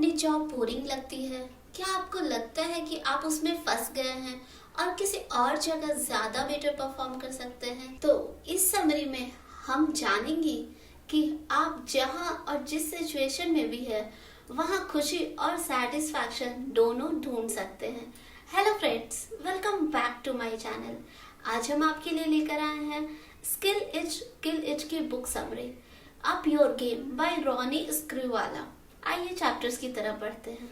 अपनी job boring लगती है? क्या आपको लगता है कि आप उसमें फंस गए हैं और किसी और जगह ज्यादा बेटर परफॉर्म कर सकते हैं? तो इस समरी में हम जानेंगे कि आप जहां और जिस सिचुएशन में भी है वहां खुशी और सेटिस्फैक्शन दोनों ढूंढ सकते हैं। Hello friends, welcome back to my channel. आज हम आपके लिए लेकर आए हैं स्किल इज किल इज की book summary up your game by Ronnie Screwvala. आइए चैप्टर्स की तरफ बढ़ते हैं।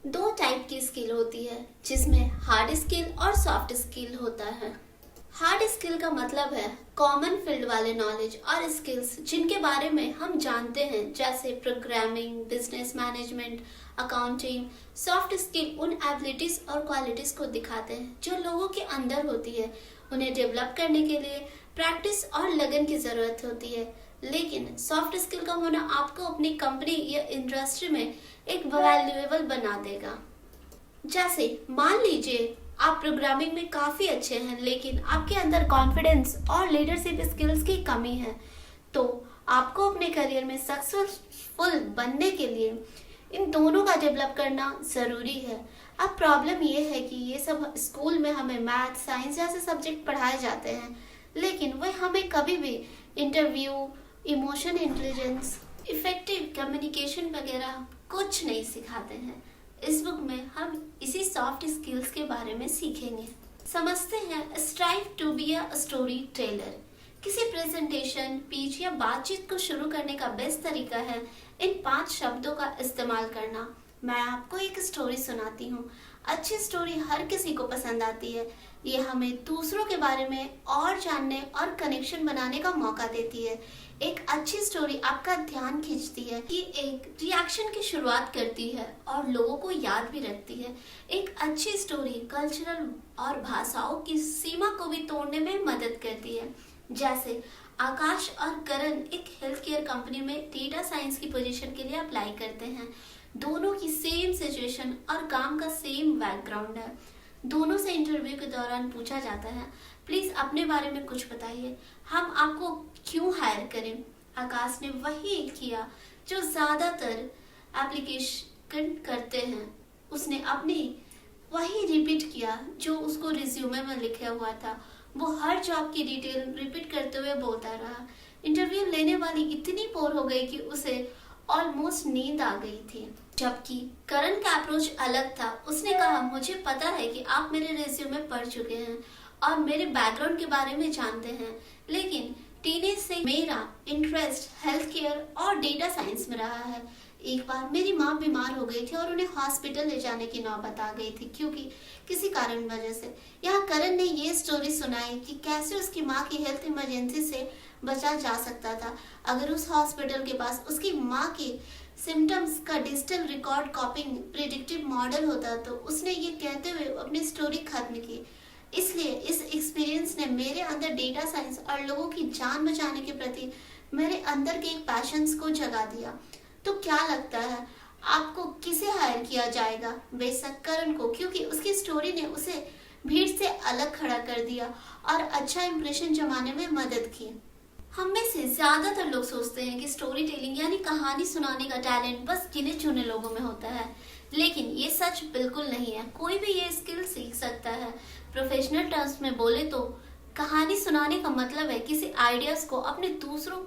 दो टाइप की स्किल होती है जिसमें हार्ड स्किल और सॉफ्ट स्किल होता है। हार्ड स्किल का मतलब है कॉमन फील्ड वाले नॉलेज और स्किल्स जिनके बारे में हम जानते हैं, जैसे programming, business management, accounting. Soft skill उन एबिलिटीज और क्वालिटीज को दिखाते हैं जो लोगों के अंदर होती है। उन्हें डेवलप करने के लिए प्रैक्टिस और लगन की जरूरत होती है, लेकिन सॉफ्ट स्किल का होना आपको अपनी कंपनी या इंडस्ट्री में एक वैल्यूएबल बना देगा। जैसे मान लीजिए आप प्रोग्रामिंग में काफी अच्छे हैं लेकिन आपके अंदर कॉन्फिडेंस और लीडरशिप स्किल्स की कमी है, तो आपको अपने करियर में सक्सेसफुल बनने के लिए इन दोनों का डेवलप करना जरूरी है। अब प्रॉब्लम ये है कि ये सब स्कूल में हमें मैथ, साइंस जैसे सब्जेक्ट पढ़ाए जाते हैं, लेकिन वह हमें कभी भी interview, emotion intelligence, effective communication वगैरह कुछ नहीं सिखाते हैं। इस बुक में हम इसी सॉफ्ट स्किल्स के बारे में सीखेंगे। समझते हैं strive to be a storyteller. किसी प्रेजेंटेशन, पीच या बातचीत को शुरू करने का बेस्ट तरीका है इन 5 शब्दों का इस्तेमाल करना। मैं आपको एक स्टोरी सुनाती हूँ। अच्छी स्टोरी हर किसी को पसंद आती है। ये हमें दूसरों के बारे में और जानने और कनेक्शन बनाने का मौका देती है। एक अच्छी स्टोरी आपका ध्यान खींचती है कि एक रिएक्शन की शुरुआत करती है और लोगों को याद भी रखती है। एक अच्छी स्टोरी कल्चरल और भाषाओं की सीमा को भी तोड़ने में मदद करती है। जैसे आकाश और करण एक हेल्थ केयर कंपनी में डेटा साइंस की पोजीशन के लिए अप्लाई करते हैं। दोनों की सेम सिचुएशन और काम का सेम बैकग्राउंड है। दोनों से इंटरव्यू के दौरान पूछा जाता है, प्लीज अपने बारे में कुछ बताइए, हम आपको क्यों हायर करें। आकाश ने वही किया जो ज्यादातर एप्लीकेशन करते हैं। उसने अपनी वही रिपीट किया जो उसको रिज्यूमे में लिखा हुआ था। वो हर जॉब की डिटेल रिपीट करते हुए बोलता रहा। इंटरव्यू लेने वाली इतनी बोर हो गई कि उसे ऑलमोस्ट नींद आ गई थी। जबकि करण का अप्रोच अलग था। उसने कहा, मुझे पता है कि आप मेरे रिज्यूमे पढ़ चुके हैं और मेरे बैकग्राउंड के बारे में जानते हैं, लेकिन टीनेज से मेरा इंटरेस्ट हेल्थ केयर और डेटा साइंस में रहा है। एक बार मेरी माँ बीमार हो गई थी और उन्हें हॉस्पिटल ले जाने की नौबत आ गई थी क्योंकि किसी कारण वजह से। यहाँ करण ने ये स्टोरी सुनाई कि कैसे उसकी माँ की हेल्थ इमरजेंसी से बचा जा सकता था अगर उस हॉस्पिटल के पास उसकी माँ की सिम्टम्स का डिजिटल रिकॉर्ड कॉपिंग प्रिडिक्टिव मॉडल होता। तो उसने ये कहते हुए अपनी स्टोरी खत्म की। इसलिए इस एक्सपीरियंस ने मेरे अंदर डेटा साइंस और लोगों की जान बचाने के प्रति मेरे अंदर के एक पैशंस को जगा दिया। तो क्या लगता है आपको किसे हायर किया जाएगा? बेशक करण को, क्योंकि उसकी स्टोरी ने उसे भीड़ से अलग खड़ा कर दिया और अच्छा इंप्रेशन जमाने में मदद की। हम में से ज्यादातर लोग सोचते हैं कि स्टोरी टेलिंग यानी कहानी सुनाने का टैलेंट बस गिने चुने लोगों में होता है, लेकिन ये सच बिल्कुल नहीं है। कोई भी ये स्किल सीख सकता है। प्रोफेशनल टर्म्स में बोले तो कहानी सुनाने का मतलब है किसी आइडियाज को अपने दूसरों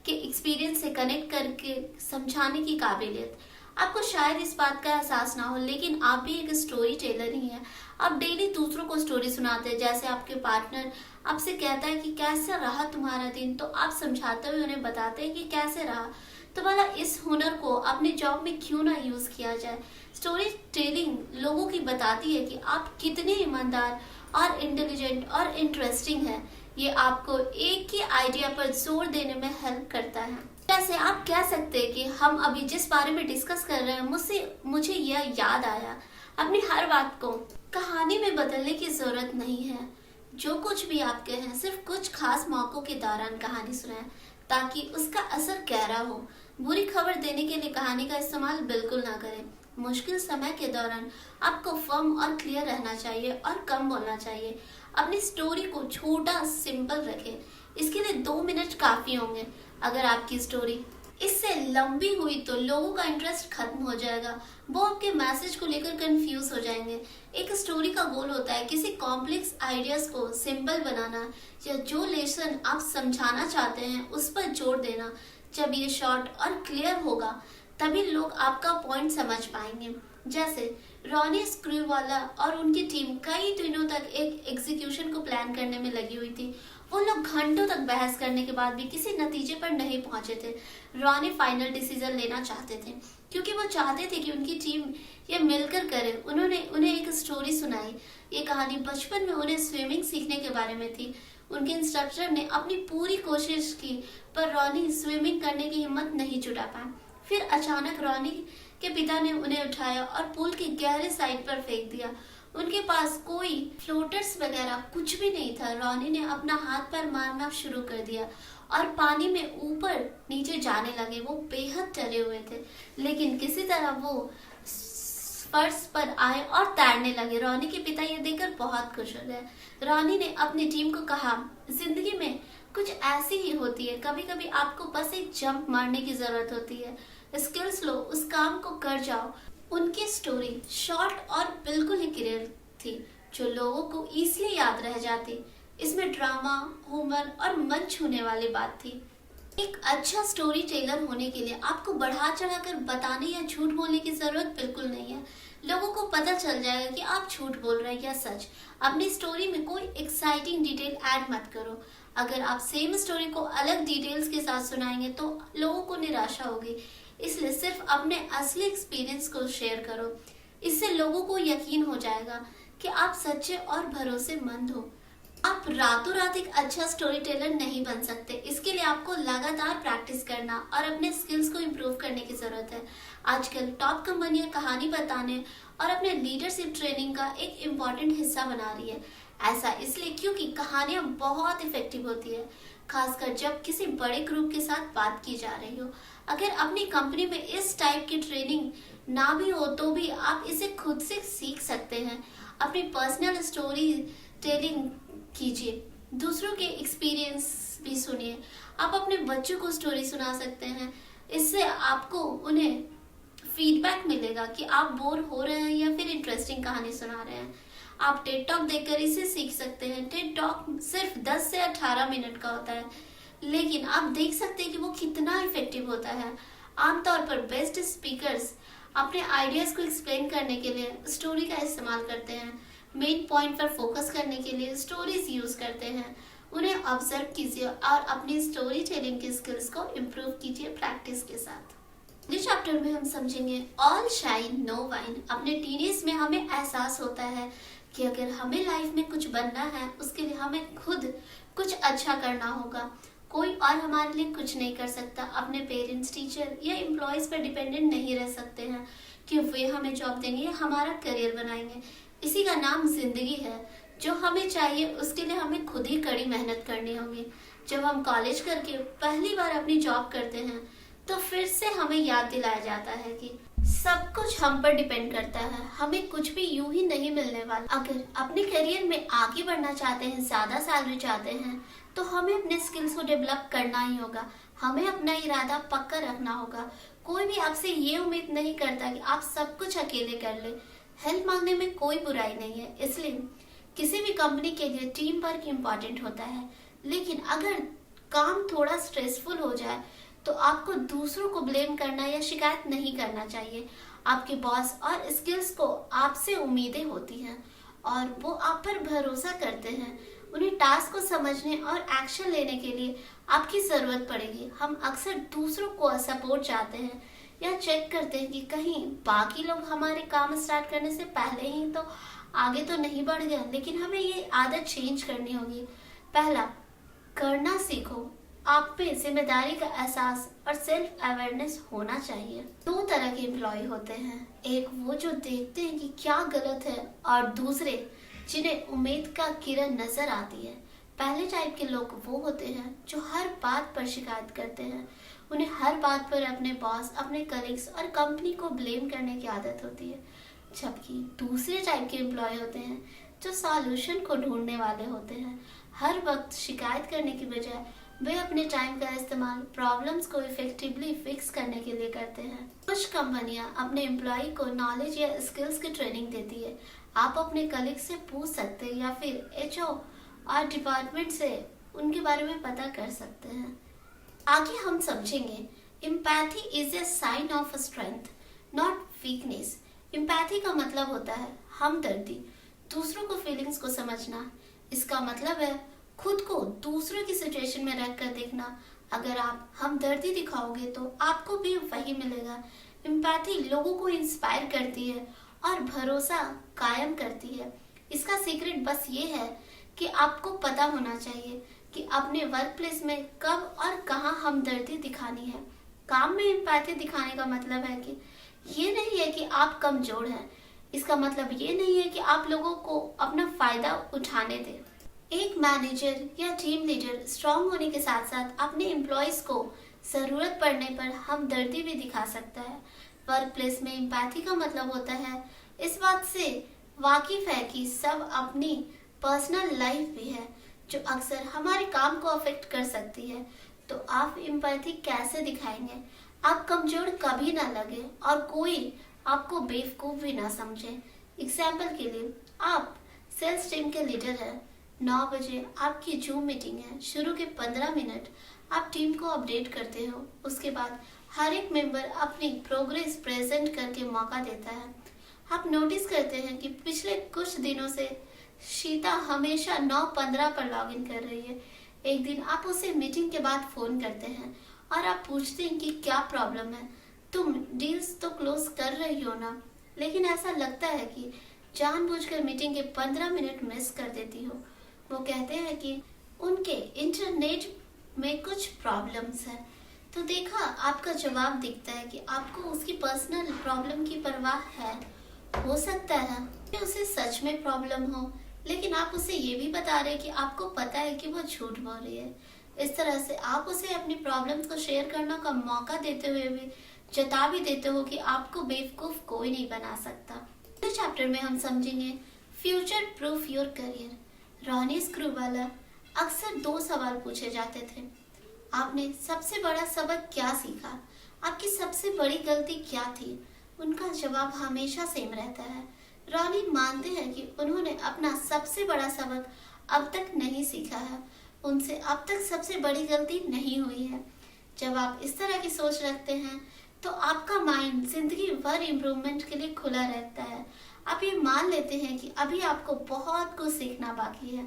के एक्सपीरियंस से कनेक्ट करके समझाने की काबिलियत। आपको शायद इस बात का एहसास ना हो, लेकिन आप भी एक स्टोरी टेलर ही हैं। आप डेली दूसरों को स्टोरी सुनाते हैं। जैसे आपके पार्टनर आपसे कहता है कि कैसा रहा तुम्हारा दिन, तो आप समझाते हुए उन्हें बताते हैं कि कैसे रहा। तो भला इस हुनर को अपने जॉब में क्यों ना यूज किया जाए। स्टोरी टेलिंग लोगों की बताती है कि आप कितने ईमानदार और इंटेलिजेंट और इंटरेस्टिंग हैं। ये आपको एक ही आइडिया पर जोर देने में हेल्प करता है। जैसे आप कह सकते हैं कि हम अभी जिस बारे में डिस्कस कर रहे हैं मुझे यह याद आया। अपनी हर बात को कहानी में बदलने की जरूरत नहीं है। जो कुछ भी आप कहें, सिर्फ कुछ खास मौकों के दौरान कहानी सुनाएं ताकि उसका असर गहरा हो। बुरी खबर देने के लिए कहानी का इस्तेमाल बिल्कुल ना करें। मुश्किल समय के दौरान आपको फर्म और क्लियर रहना चाहिए और कम बोलना चाहिए। अपनी स्टोरी को छोटा, सिंपल रखें। इसके लिए 2 मिनट काफी होंगे। अगर आपकी स्टोरी इससे लंबी हुई तो लोगों का इंटरेस्ट खत्म हो जाएगा, वो आपके मैसेज को लेकर कंफ्यूज हो जाएंगे। एक स्टोरी का गोल होता है किसी कॉम्प्लेक्स आइडियाज को सिंपल बनाना या जो लेसन आप समझाना चाहते हैं उस पर जोर देना। जब ये शॉर्ट और क्लियर होगा तभी लोग आपका पॉइंट समझ पाएंगे। जैसे रॉनी स्क्रूवाला और उनकी टीम कई दिनों तक एक एग्जीक्यूशन को प्लान करने में लगी हुई थी। वो लोग घंटों तक बहस करने के बाद भी किसी नतीजे पर नहीं पहुंचे थे। रॉनी फाइनल डिसीजन लेना चाहते थे क्योंकि वो चाहते थे कि उनकी टीम ये मिलकर करे। उन्होंने उन्हें एक स्टोरी सुनाई। ये कहानी बचपन में उन्हें स्विमिंग सीखने के बारे में थी। उनके इंस्ट्रक्टर ने अपनी पूरी कोशिश की पर रॉनी स्विमिंग करने की हिम्मत नहीं जुटा पाया। फिर अचानक रॉनी के पिता ने उन्हें उठाया और पूल के गहरे साइड पर फेंक दिया। उनके पास कोई फ्लोटर्स वगैरह कुछ भी नहीं था। रॉनी ने अपना हाथ पैर मारना शुरू कर दिया और पानी में ऊपर नीचे जाने लगे। वो बेहद डरे हुए थे लेकिन किसी तरह वो फर्श पर आए और तैरने लगे। रॉनी के पिता ये देखकर बहुत खुश हो गए। रॉनी ने अपनी टीम को कहा, जिंदगी में कुछ ऐसी ही होती है, कभी कभी आपको बस एक जंप मारने की जरूरत होती है। स्किल्स लो, उस काम को कर जाओ। उनकी स्टोरी शॉर्ट और बिल्कुल ही क्लियर थी जो लोगों को इजीली याद रह जाती। इसमें ड्रामा, ह्यूमर और मन छूने वाली बात थी। एक अच्छा स्टोरी टेलर होने के लिए आपको बढ़ा चढ़ाकर बताने या झूठ बोलने की जरूरत बिल्कुल नहीं है। लोगों को पता चल जाएगा कि आप झूठ बोल रहे हैं या सच। अपनी स्टोरी में कोई एक्साइटिंग डिटेल ऐड मत करो। अगर आप सेम स्टोरी को अलग डिटेल्स के साथ सुनाएंगे तो लोगों को निराशा होगी। इसलिए सिर्फ अपने असली एक्सपीरियंस को शेयर करो। इससे लोगों को यकीन हो जाएगा कि आप सच्चे और भरोसेमंद हो। आप रातों रात एक अच्छा स्टोरी टेलर नहीं बन सकते। इसके लिए आपको लगातार प्रैक्टिस करना और अपने स्किल्स को इम्प्रूव करने की जरूरत है। आजकल टॉप कंपनियां कहानी बताने और अपने लीडरशिप ट्रेनिंग का एक इम्पॉर्टेंट हिस्सा बना रही है। ऐसा इसलिए क्योंकि कहानियां बहुत इफेक्टिव होती है, खासकर जब किसी बड़े ग्रुप के साथ बात की जा रही हो। अगर अपनी कंपनी में इस टाइप की ट्रेनिंग ना भी हो तो भी आप इसे खुद से सीख सकते हैं। अपनी पर्सनल स्टोरी टेलिंग कीजिए, दूसरों के एक्सपीरियंस भी सुनिए। आप अपने बच्चों को स्टोरी सुना सकते हैं। इससे आपको उन्हें फीडबैक मिलेगा कि आप बोर हो रहे हैं या फिर इंटरेस्टिंग कहानी सुना रहे हैं। आप टेड टॉक देखकर इसे सीख सकते हैं। टेड टॉक सिर्फ 10 से 18 मिनट का होता है लेकिन आप देख सकते हैं कि वो कितना इफेक्टिव होता है। आमतौर पर बेस्ट स्पीकर्स अपने आइडियाज को एक्सप्लेन करने के लिए स्टोरी का इस्तेमाल करते हैं। मेन पॉइंट पर फोकस करने के लिए स्टोरीज यूज करते हैं। उन्हें ऑब्जर्व कीजिए और अपनी स्टोरी टेलिंग की स्किल्स को इम्प्रूव कीजिए प्रैक्टिस के साथ। इस चैप्टर में हम समझेंगे ऑल शाइन नो वाइन। अपने टीनेज में हमें एहसास होता है कि अगर हमें लाइफ में कुछ बनना है उसके लिए हमें खुद कुछ अच्छा करना होगा। कोई और हमारे लिए कुछ नहीं कर सकता। अपने पेरेंट्स, टीचर या एम्प्लॉयज पर डिपेंडेंट नहीं रह सकते हैं कि वे हमें जॉब देंगे या हमारा करियर बनाएंगे। इसी का नाम जिंदगी है। जो हमें चाहिए उसके लिए हमें खुद ही कड़ी मेहनत करनी होगी। जब हम कॉलेज करके पहली बार अपनी जॉब करते हैं तो फिर से हमें याद दिलाया जाता है कि सब कुछ हम पर डिपेंड करता है। हमें कुछ भी यूं ही नहीं मिलने वाला। अगर अपने करियर में आगे बढ़ना चाहते हैं, ज्यादा सैलरी चाहते हैं तो हमें अपने स्किल्स को डेवलप करना ही होगा। हमें अपना इरादा पक्का रखना होगा। कोई भी आपसे ये उम्मीद नहीं करता कि आप सब कुछ अकेले कर ले। हेल्प मांगने में कोई बुराई नहीं है। इसलिए किसी भी कंपनी के लिए टीम वर्क इम्पोर्टेंट होता है। लेकिन अगर काम थोड़ा स्ट्रेसफुल हो जाए तो आपको दूसरों को ब्लेम करना या शिकायत नहीं करना चाहिए। आपके बॉस और स्किल्स को आपसे उम्मीदें होती हैं और वो आप पर भरोसा करते हैं। उन्हें टास्क को समझने और एक्शन लेने के लिए आपकी जरूरत पड़ेगी। हम अक्सर दूसरों को सपोर्ट चाहते हैं या चेक करते हैं कि कहीं बाकी लोग हमारे काम स्टार्ट करने से पहले ही तो आगे तो नहीं बढ़ गए। लेकिन हमें ये आदत चेंज करनी होगी। पहला, करना सीखो। आप पे जिम्मेदारी का एहसास और सेल्फ अवेयरनेस होना चाहिए। दो तरह के एम्प्लॉय होते हैं, एक वो जो देखते हैं कि क्या गलत है और दूसरे जिन्हें उम्मीद का किरण नजर आती है। पहले टाइप के लोग वो होते हैं जो हर बात पर शिकायत करते हैं। उन्हें हर बात पर अपने बॉस, अपने कलीग्स और कंपनी को ब्लेम करने की आदत होती है। जबकि दूसरे टाइप के एम्प्लॉय होते हैं जो सॉल्यूशन को ढूंढने वाले होते हैं। हर वक्त शिकायत करने की बजाय वे अपने टाइम का इस्तेमाल प्रॉब्लम्स को इफेक्टिवली फिक्स करने के लिए करते हैं। कुछ कंपनियां अपने एम्प्लॉय को नॉलेज या स्किल्स की ट्रेनिंग देती है। आप अपने कलीग से पूछ सकते हैं या फिर HR डिपार्टमेंट से उनके बारे में पता कर सकते हैं। आगे हम समझेंगे empathy is a sign of strength not weakness. Empathy का मतलब होता है हमदर्दी, दूसरों को फीलिंग्स को समझना। इसका मतलब है खुद को दूसरों की सिचुएशन में रख कर देखना। अगर आप हमदर्दी दिखाओगे तो आपको भी वही मिलेगा। एम्पैथी लोगों को इंस्पायर करती है और भरोसा कायम करती है। इसका सीक्रेट बस ये है कि आपको पता होना चाहिए कि अपने वर्क प्लेस में कब और कहाँ हमदर्दी दिखानी है। काम में एम्पैथी दिखाने का मतलब है कि ये नहीं है कि आप कमजोर हैं। इसका मतलब ये नहीं है कि आप लोगों को अपना फायदा उठाने दें। एक मैनेजर या टीम लीडर स्ट्रांग होने के साथ साथ अपने एम्प्लॉयज को जरूरत पड़ने पर हमदर्दी भी दिखा सकता है। वर्क प्लेस में एम्पैथी का मतलब होता है इस बात से वाकिफ है कि सब अपनी पर्सनल लाइफ भी है जो अक्सर हमारे काम को अफेक्ट कर सकती है। तो आप एम्पैथी कैसे दिखाएंगे? आप कमजोर कभी ना लगे और कोई आपको बेवकूफ भी ना समझे। एग्जाम्पल के लिए आप सेल्स टीम के लीडर हैं। 9 बजे आपकी जूम मीटिंग है। शुरू के 15 मिनट आप टीम को अपडेट करते हो। उसके बाद हर एक मेंबर अपनी प्रोग्रेस प्रेजेंट करके मौका देता है। आप नोटिस करते हैं कि पिछले कुछ दिनों से शीता हमेशा 9:15 पर लॉगिन कर रही है। एक दिन आप उसे मीटिंग के बाद फोन करते हैं और आप पूछते हैं कि क्या प्रॉब्लम है, तुम डील्स तो क्लोज कर रही हो ना, लेकिन ऐसा लगता है कि जानबूझकर मीटिंग के 15 मिनट मिस कर देती हो। वो कहते हैं कि उनके इंटरनेट में कुछ प्रॉब्लम्स है। तो देखा, आपका जवाब दिखता है कि आपको उसकी पर्सनल प्रॉब्लम की परवाह है। हो सकता है कि उसे सच में प्रॉब्लम हो, लेकिन आप उसे ये भी बता रहे कि आपको पता है कि वो झूठ बोल रही है। इस तरह से आप उसे अपनी प्रॉब्लम्स को शेयर करने का मौका देते हुए भी जता भी देते हो कि आपको बेवकूफ कोई नहीं बना सकता। इस चैप्टर में हम समझेंगे future proof your career. Ronnie Screwvala अक्सर 2 सवाल पूछे जाते थे। आपने सबसे बड़ा सबक क्या सीखा? आपकी सबसे बड़ी गलती क्या थी? उनका जवाब हमेशा सेम रहता है। रॉनी मानते हैं कि उन्होंने अपना सबसे बड़ा सबक अब तक नहीं सीखा है। उनसे अब तक सबसे बड़ी गलती नहीं हुई है। जब आप इस तरह की सोच रखते हैं तो आपका माइंड जिंदगी भर इम्प्रूवमेंट के लिए खुला रहता है। आप ये मान लेते हैं कि अभी आपको बहुत कुछ सीखना बाकी है।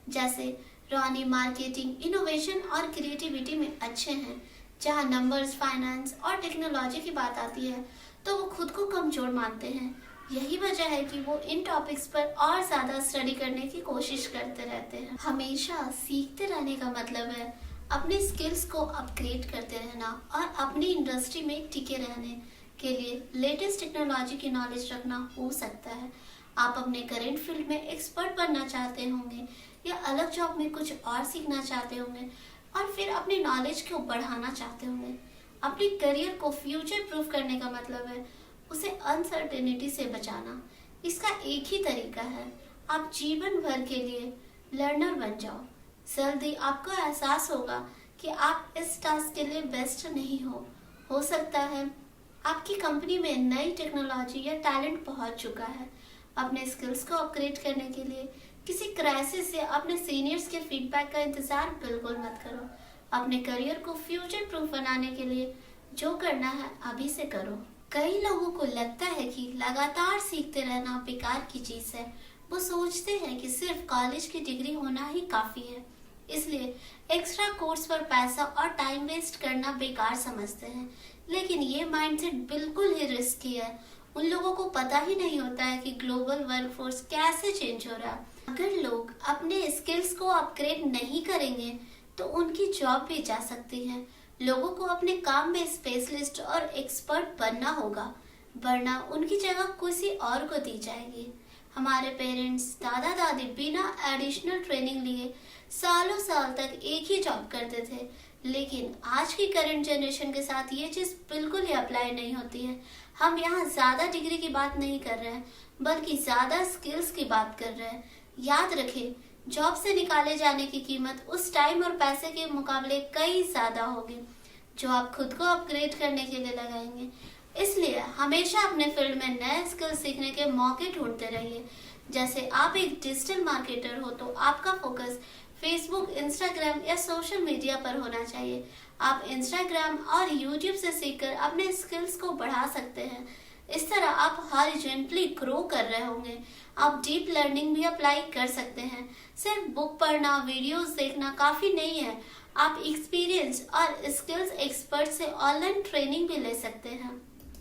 जैसे रॉनी मार्केटिंग, इनोवेशन और क्रिएटिविटी में अच्छे हैं। जहाँ नंबर्स, फाइनेंस और टेक्नोलॉजी की बात आती है तो वो खुद को कमजोर मानते हैं। यही वजह है कि वो इन टॉपिक्स पर और ज्यादा स्टडी करने की कोशिश करते रहते हैं। हमेशा सीखते रहने का मतलब है अपने स्किल्स को अपग्रेड करते रहना और अपनी इंडस्ट्री में टिके रहने के लिए लेटेस्ट टेक्नोलॉजी की नॉलेज रखना हो सकता है। आप अपने करेंट फील्ड में एक्सपर्ट बनना चाहते होंगे या अलग जॉब में कुछ और सीखना चाहते होंगे और फिर अपनी नॉलेज को बढ़ाना चाहते होंगे। अपने करियर को फ्यूचर प्रूफ करने का मतलब है उसे अनसर्टेनिटी से बचाना। इसका एक ही तरीका है, आप जीवन भर के लिए लर्नर बन जाओ। जल्दी आपको एहसास होगा कि आप इस टास्क के लिए बेस्ट नहीं हो सकता है आपकी कंपनी में नई टेक्नोलॉजी या टैलेंट पहुंच चुका है। अपने स्किल्स को अपग्रेड करने के लिए किसी क्राइसिस या अपने सीनियर्स के फीडबैक का इंतजार बिल्कुल मत करो। अपने करियर को फ्यूचर प्रूफ बनाने के लिए जो करना है अभी से करो। कई लोगों को लगता है कि लगातार सीखते रहना बेकार की चीज है। वो सोचते हैं कि सिर्फ कॉलेज की डिग्री होना ही काफी है, इसलिए एक्स्ट्रा कोर्स पर पैसा और टाइम वेस्ट करना बेकार समझते हैं। लेकिन ये माइंडसेट बिल्कुल ही रिस्की है। उन लोगों को पता ही नहीं होता है कि ग्लोबल वर्कफोर्स कैसे चेंज हो रहा है। अगर लोग अपने स्किल्स को अपग्रेड नहीं करेंगे तो उनकी जॉब भी जा सकती है। लोगों को अपने काम में स्पेशलिस्ट और एक्सपर्ट बनना होगा, वरना उनकी जगह किसी और को दी जाएगी। हमारे पेरेंट्स, दादा दादी बिना एडिशनल ट्रेनिंग लिए सालों साल तक एक ही जॉब करते थे, लेकिन आज की करंट जनरेशन के साथ ये चीज बिल्कुल ही अप्लाई नहीं होती है। हम यहाँ ज्यादा डिग्री की बात नहीं कर रहे हैं, बल्कि ज्यादा स्किल्स की बात कर रहे हैं। याद रखें जॉब से निकाले जाने की कीमत उस टाइम और पैसे के मुकाबले कई ज्यादा होगी जो आप खुद को अपग्रेड करने के लिए लगाएंगे। इसलिए हमेशा अपने फील्ड में नए स्किल सीखने के मौके ढूंढते रहिए। जैसे आप एक डिजिटल मार्केटर हो तो आपका फोकस फेसबुक, इंस्टाग्राम या सोशल मीडिया पर होना चाहिए। आप इंस्टाग्राम और यूट्यूब से सीखकर अपने स्किल्स को बढ़ा सकते हैं। इस तरह आप हॉरिजॉन्टली ग्रो कर रहे होंगे। आप डीप लर्निंग भी अप्लाई कर सकते हैं। सिर्फ बुक पढ़ना, वीडियोस देखना काफी नहीं है। आप एक्सपीरियंस और स्किल्स एक्सपर्ट से ऑनलाइन ट्रेनिंग भी ले सकते हैं।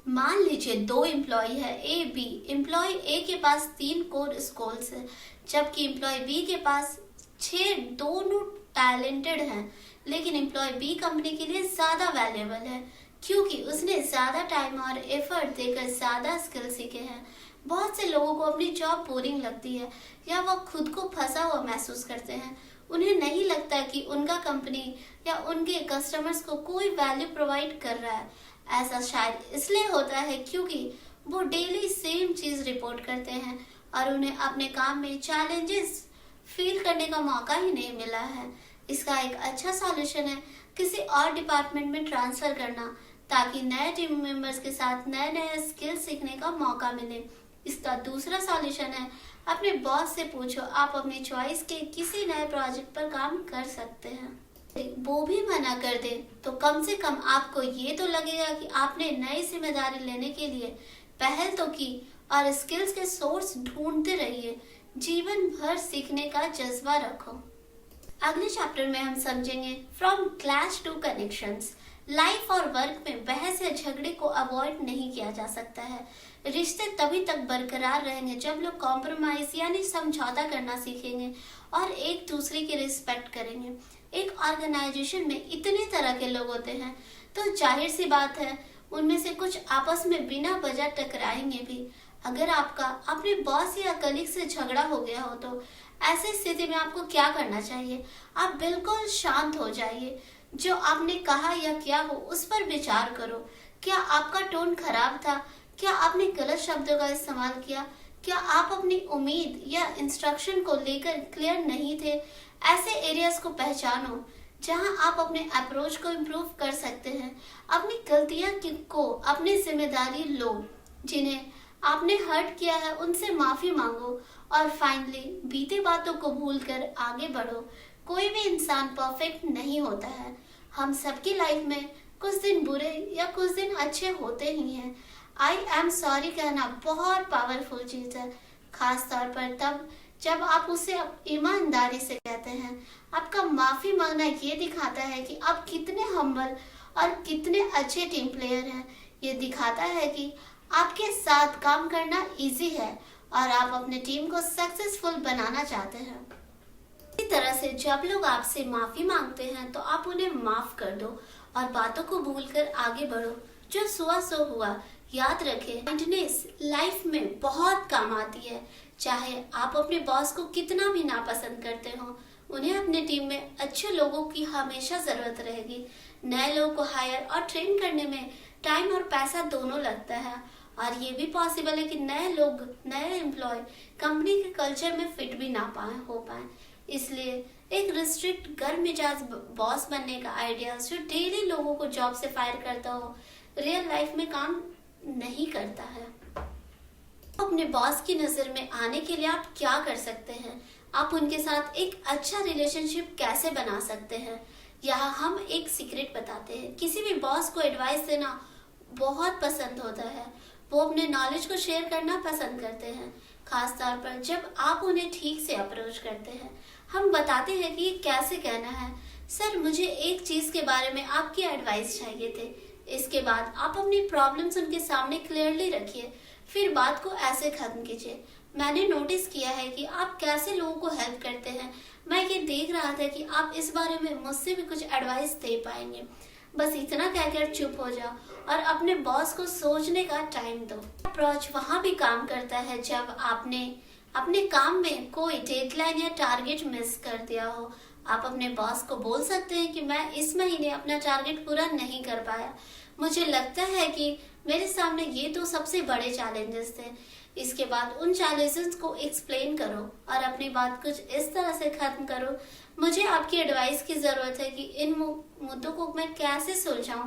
मान लीजिए 2 एम्प्लॉय है ए बी। एम्प्लॉय ए के पास 3 कोर स्किल्स है जबकि एम्प्लॉय बी के पास 6। दोनों टैलेंटेड हैं लेकिन एम्प्लॉय बी कंपनी के लिए ज्यादा वैल्यूएबल है क्योंकि उसने ज्यादा टाइम और एफर्ट देकर ज्यादा स्किल सीखे हैं। बहुत से लोगों को अपनी जॉब बोरिंग लगती है या वो खुद को फंसा हुआ महसूस करते हैं। उन्हें नहीं लगता कि उनका कंपनी या उनके कस्टमर्स को कोई वैल्यू प्रोवाइड कर रहा है। ऐसा शायद इसलिए होता है क्योंकि वो डेली सेम चीज रिपोर्ट करते हैं और उन्हें अपने काम में चैलेंजेस फील करने का मौका ही नहीं मिला है। इसका एक अच्छा सॉल्यूशन है किसी और डिपार्टमेंट में ट्रांसफर करना ताकि नए टीम मेंबर्स के साथ नए नए स्किल सीखने का मौका मिले। इसका दूसरा सॉल्यूशन है अपने बॉस से पूछो, आप अपनी चॉइस के किसी नए प्रोजेक्ट पर काम कर सकते हैं। वो भी मना कर दे तो कम से कम आपको ये तो लगेगा कि आपने नई जिम्मेदारी लेने के लिए पहल तो की। और स्किल्स के सोर्स ढूंढते रहिए। जीवन भर सीखने का जज्बा रखो। अगले चैप्टर में हम समझेंगे from clash to connections. Life और वर्क में बहस या झगड़े को अवॉइड नहीं किया जा सकता है। रिश्ते तभी तक बरकरार रहेंगे जब लोग कॉम्प्रोमाइज यानी समझौता करना सीखेंगे और एक दूसरे की रिस्पेक्ट करेंगे। एक ऑर्गेनाइजेशन में इतने तरह के लोग होते हैं तो जाहिर सी बात है उनमें से कुछ आपस में बिना वजह टकराएंगे भी। अगर आपका अपने बॉस या कलीग से झगड़ा हो गया हो तो ऐसी स्थिति में आपको क्या करना चाहिए? आप बिल्कुल शांत हो जाइए। जो आपने कहा या किया हो उस पर विचार करो। क्या आपका टोन खराब था? क्या आपने गलत शब्दों का इस्तेमाल किया? क्या आप अपनी उम्मीद या इंस्ट्रक्शन को लेकर क्लियर नहीं थे? ऐसे एरियाज को पहचानो जहां आप अपने अप्रोच को इम्प्रूव कर सकते हैं। अपनी गलतियां को अपनी जिम्मेदारी लो। जिन्हें आपने हर्ट किया है उनसे माफी मांगो और फाइनली बीते बातों को भूलकर आगे बढ़ो। कोई भी इंसान परफेक्ट नहीं होता है। हम सबकी लाइफ में कुछ दिन बुरे या कुछ दिन अच्छे होते ही हैं। आई एम सॉरी कहना बहुत पावरफुल चीज है, खास तौर पर तब जब आप उसे ईमानदारी से कहते हैं। आपका माफी मांगना ये दिखाता है कि आप कितने हम्बल और कितने अच्छे टीम प्लेयर हैं। ये दिखाता है कि आपके साथ काम करना इजी है और आप अपने टीम को सक्सेसफुल बनाना चाहते हैं। इसी तरह से जब लोग आपसे माफी मांगते हैं तो आप उन्हें माफ कर दो और बातों को भूलकर आगे बढ़ो। जो हुआ सो हुआ। याद रखें, काइंडनेस लाइफ में बहुत काम आती है। चाहे आप अपने बॉस को कितना भी नापसंद करते हो, उन्हें अपने टीम में अच्छे लोगों की हमेशा जरूरत रहेगी। नए लोगों को हायर और ट्रेन करने में टाइम और पैसा दोनों लगता है और ये भी पॉसिबल है कि नए एम्प्लॉय कंपनी के कल्चर में फिट भी ना हो पाए। इसलिए एक रिस्ट्रिक्ट गर्म मिजाज बॉस बनने का आइडिया जो डेली लोगों को जॉब से फायर करता हो रियल लाइफ में काम नहीं करता है। अपने बॉस की नजर में आने के लिए आप क्या कर सकते हैं? आप उनके साथ एक अच्छा रिलेशनशिप कैसे बना सकते हैं? यहाँ हम एक सीक्रेट बताते हैं। किसी भी बॉस को एडवाइस देना बहुत पसंद होता है। वो अपने नॉलेज को शेयर करना पसंद करते हैं, खास तौर पर जब आप उन्हें ठीक से अप्रोच करते हैं। हम बताते हैं कि ये कैसे कहना है। सर, मुझे एक चीज के बारे में आपकी एडवाइस चाहिए थे। इसके बाद आप अपनी प्रॉब्लम्स उनके सामने क्लियरली रखिए, फिर बात को ऐसे खत्म कीजिए। मैंने नोटिस किया है कि आप कैसे लोगों को हेल्प करते हैं। मैं ये देख रहा था कि आप इस बारे में मुझसे भी कुछ एडवाइस दे पाएंगे। बस इतना कहकर चुप हो जाओ और अपने बॉस को सोचने का टाइम दो। अप्रोच वहाँ भी काम करता है जब आपने अपने काम में कोई डेडलाइन या टारगेट मिस कर दिया हो। आप अपने बॉस को बोल सकते हैं कि मैं इस महीने अपना टारगेट पूरा नहीं कर पाया, मुझे लगता है कि मेरे सामने ये दो सबसे बड़े चैलेंजेस थे। इसके बाद उन चैलेंजेस को एक्सप्लेन करो और अपनी बात कुछ इस तरह से खत्म करो। मुझे आपकी एडवाइस की ज़रूरत है कि इन मुद्दों को मैं कैसे सुलझाऊं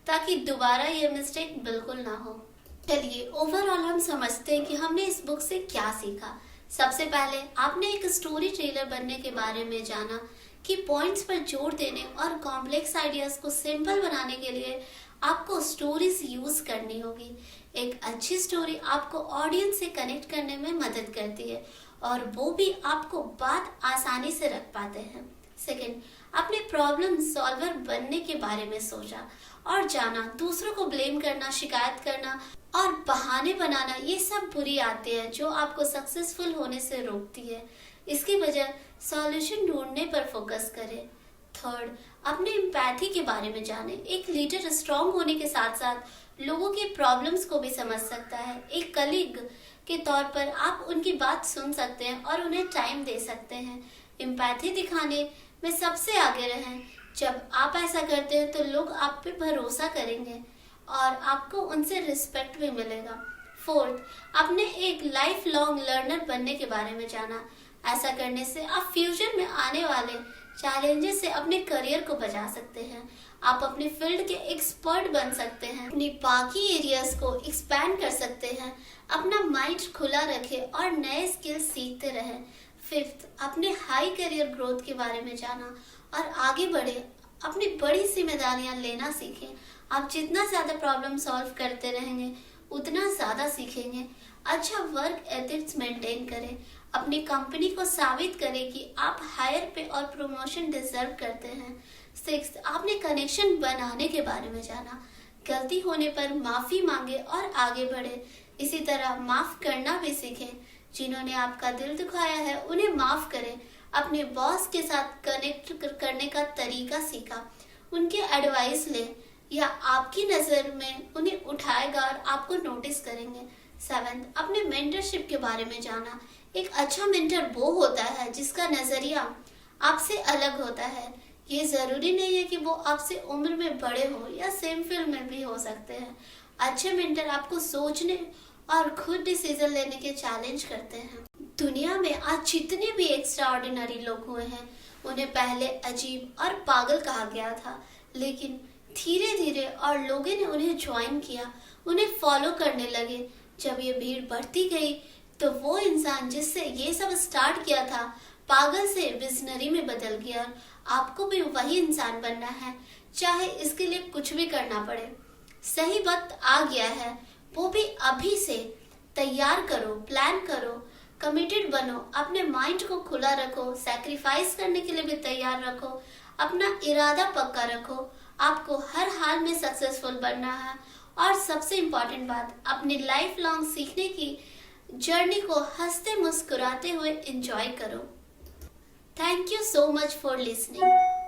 ताकि दोबारा ये मिस्टेक बिल्कुल ना हो। चलिए ओवरऑल हम समझते हैं कि हमने इस बुक से क्या सीखा। सबसे पहले आपने एक स्टोरी टेलर बनने के बारे में जाना कि पॉइंट्स पर जोर देने और कॉम्प्लेक्स आइडियाज को सिंपल बनाने के लिए आपको स्टोरीज यूज करनी होगी। एक अच्छी स्टोरी आपको ऑडियंस से कनेक्ट करने में मदद करती है और वो भी आपको बात आसानी से रख पाते हैं। सेकंड, अपने प्रॉब्लम सॉल्वर बनने के बारे में सोचा और जाना दूसरों को ब्लेम करना, शिकायत करना और बहाने बनाना ये सब बुरी आदतें हैं जो आपको सक्सेसफुल होने से रोकती है। इसकी वजह सॉल्यूशन ढूंढने पर फोकस करें। थर्ड, अपने एम्पैथी के बारे में जाने। एक लीडर स्ट्रांग होने के साथ साथ लोगों के प्रॉब्लम्स को भी समझ सकता है। एक कलीग के तौर पर आप उनकी बात सुन सकते हैं और उन्हें टाइम दे सकते हैं। एम्पैथी दिखाने में सबसे आगे रहें। जब आप ऐसा करते हैं तो लोग आप पे भरोसा करेंगे और आपको उनसे रिस्पेक्ट भी मिलेगा। फोर्थ, अपने एक लाइफ लॉन्ग लर्नर बनने के बारे में जाना। ऐसा करने से आप फ्यूचर में आने वाले चैलेंजेस से अपने करियर को बचा सकते हैं। आप अपने फील्ड के एक्सपर्ट बन सकते हैं, अपनी बाकी एरियाज को एक्सपैंड कर सकते हैं। अपना माइंड खुला रखें और नए स्किल्स सीखते रहें। फिफ्थ, अपने हाई करियर ग्रोथ के बारे में जाना और आगे बढ़े। अपनी बड़ी जिम्मेदारियां लेना सीखें। आप जितना ज्यादा प्रॉब्लम सॉल्व करते रहेंगे उतना ज्यादा सीखेंगे। अच्छा वर्क एथिक्स मेंटेन करें। अपनी कंपनी को साबित करें कि आप हायर पे और प्रमोशन डिजर्व करते हैं। सिक्स्थ, आपने कनेक्शन बनाने के बारे में जाना। गलती होने पर माफी मांगे और आगे बढ़े। इसी तरह माफ करना भी सीखें। जिन्होंने आपका दिल दुखाया है उन्हें माफ करें। अपने बॉस के साथ कनेक्ट करने का तरीका सीखा। उनके एडवाइस लें या आपकी नजर में उन्हें उठाएगा और आपको नोटिस करेंगे। सेवेंथ, अपने मेंटरशिप के बारे में जाना। एक अच्छा मेंटर वो होता है जिसका नजरिया आपसे अलग होता है। ये जरूरी नहीं है कि वो आपसे उम्र में बड़े हो या सेम फील्ड में भी हो सकते हैं। अच्छे मेंटर आपको सोचने और खुद डिसीजन लेने के चैलेंज करते हैं। दुनिया में आज जितने भी एक्स्ट्राऑर्डिनरी लोग हुए हैं उन्हें पहले अजीब और पागल कहा गया था, लेकिन धीरे धीरे और लोगों ने उन्हें ज्वाइन किया, उन्हें फॉलो करने लगे। जब ये भीड़ बढ़ती गई तो वो इंसान जिससे ये सब स्टार्ट किया था पागल से विजनरी में बदल गया। आपको भी वही इंसान बनना है, चाहे इसके लिए कुछ भी करना पड़े। सही वक्त आ गया है, वो भी अभी से। तैयार करो, प्लान करो, कमिटेड बनो, अपने माइंड को खुला रखो, सैक्रिफाइस करने के लिए भी तैयार रखो, अपना इरादा पक्का रखो। आपको हर हाल में सक्सेसफुल बनना है और सबसे इम्पोर्टेंट बात, अपनी लाइफ लॉन्ग सीखने की जर्नी को हंसते मुस्कुराते हुए एंजॉय करो। Thank you so much for listening.